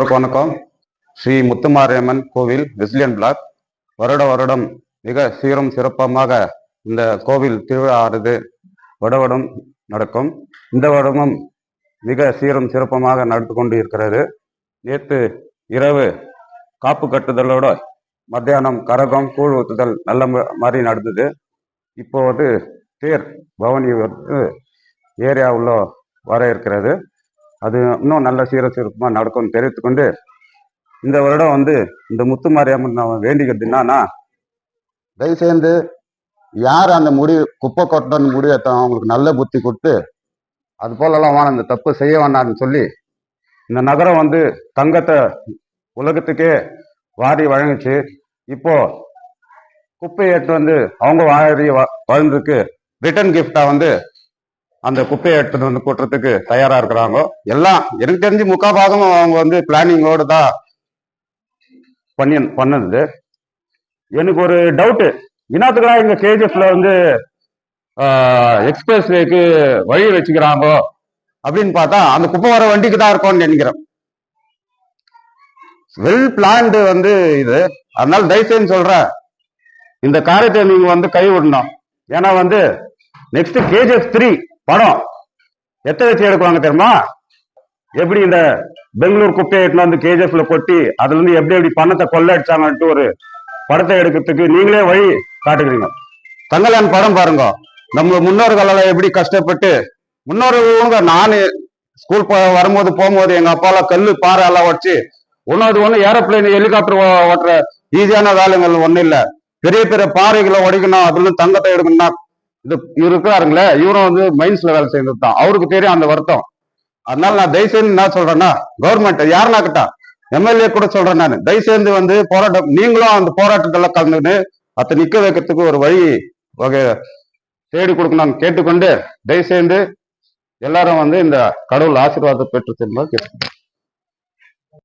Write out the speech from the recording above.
எல்லோருக்கும் வணக்கம். ஸ்ரீ முத்துமாரியம்மன் கோவில் வெஸ்லியன் பிளாக் வருடம் மிக சீரும் சிறப்பமாக இந்த கோவில் திருவிழானது வருடம் நடக்கும். இந்த வருடமும் மிக சீரும் சிறப்பமாக நடந்து கொண்டு இருக்கிறது. நேற்று இரவு காப்பு கட்டுதலோட மத்தியானம் கரகம் கூழ் ஊத்துதல் நல்ல மாதிரி நடந்தது. இப்போ தேர் பவனி ஏரியா உள்ள வர இருக்கிறது. அது இன்னும் நல்ல சிறப்பாக நடக்கும்னு தெரிவித்துக்கொண்டு, இந்த வருடம் இந்த முத்துமாரியம்மன் நான் வேண்டிக்கிறது என்னன்னா, தயவுசெய்து யார் அந்த குப்பை கொட்டன்னு முடிவெடுத்தாங்க அவங்களுக்கு நல்ல புத்தி கொடுத்து அது போலலாம் வேணாம், இந்த தப்பு செய்ய வேண்டாம்னு சொல்லி இந்த நகரம் தங்கத்தை உலகத்துக்கே வாரி வழங்குச்சு. இப்போ குப்பையை எடுத்து அவங்க வாழ்ந்துருக்கு ரிட்டர்ன் கிஃப்டா அந்த குப்பையை எடுத்துட்டு கொட்டுறதுக்கு தயாரா இருக்கிறாங்க. எல்லாம் எனக்கு தெரிஞ்சு முக்காபாகம் அவங்க பிளானிங்கோடு தான் பண்ணது. எனக்கு ஒரு டவுட்டு, இனத்துக்கெல்லாம் இங்க கேஜிஎஃப்ல எக்ஸ்பிரஸ் வேக்கு வழி வச்சுக்கிறாங்க அப்படின்னு பார்த்தா அந்த குப்பை வர வண்டிக்கு தான் இருக்கும்னு நினைக்கிறேன். வெல் பிளான்டு இது. அதனால தயவுசெய்து சொல்றேன், இந்த காரியத்தை நீங்க கை விடணும். ஏன்னா நெக்ஸ்ட் கேஜிஎஃப் 3 படம் எத்தனை வச்சு எடுக்குவாங்க தெரியுமா? எப்படி இந்த பெங்களூர் குப்பையை எடுத்துன்னு கேஜிஎஃப்ல கொட்டி அதுல எப்படி பணத்தை கொள்ளடிச்சாங்கன்ட்டு ஒரு படத்தை எடுக்கிறதுக்கு நீங்களே வழி காட்டுக்கிறீங்க. தங்கலான் படம் பாருங்க. நம்ம முன்னோர்களெல்லாம் எப்படி கஷ்டப்பட்டு முன்னோர்கள் நான் ஸ்கூல் போகும்போது எங்க அப்பாலாம் கல்லு பாறை எல்லாம் வச்சு ஒன்னு ஏரோப்ளைன் ஹெலிகாப்டர் ஓட்டுற ஈஸியான வேலைகள் ஒன்றும் இல்லை. பெரிய பெரிய பாறைகளை உடைக்கணும், அதுல தங்கத்தை எடுக்கணும்னா இவர் இருக்கிறாருங்களே, இவரும் மைன்ஸ்ல வேலை செய்யறது தான், அவருக்கு தெரியும் அந்த வருத்தம். அதனால நான் தயவுசெய்து என்ன சொல்றேன்னா, கவர்மெண்ட் யாருன்னா கிட்டா எம்எல்ஏ கூட சொல்றேன், நான் தயவுசெய்து போராட்டம் நீங்களும் அந்த போராட்டத்தில் கலந்துன்னு அதை நிக்க வைக்கிறதுக்கு ஒரு வழி வகை தேடி கொடுக்கணும்னு கேட்டுக்கொண்டு, தயவுசெய்து எல்லாரும் இந்த கடவுள் ஆசீர்வாதத்தை பெற்று செல்லும்போது கேட்டுக்கணும்.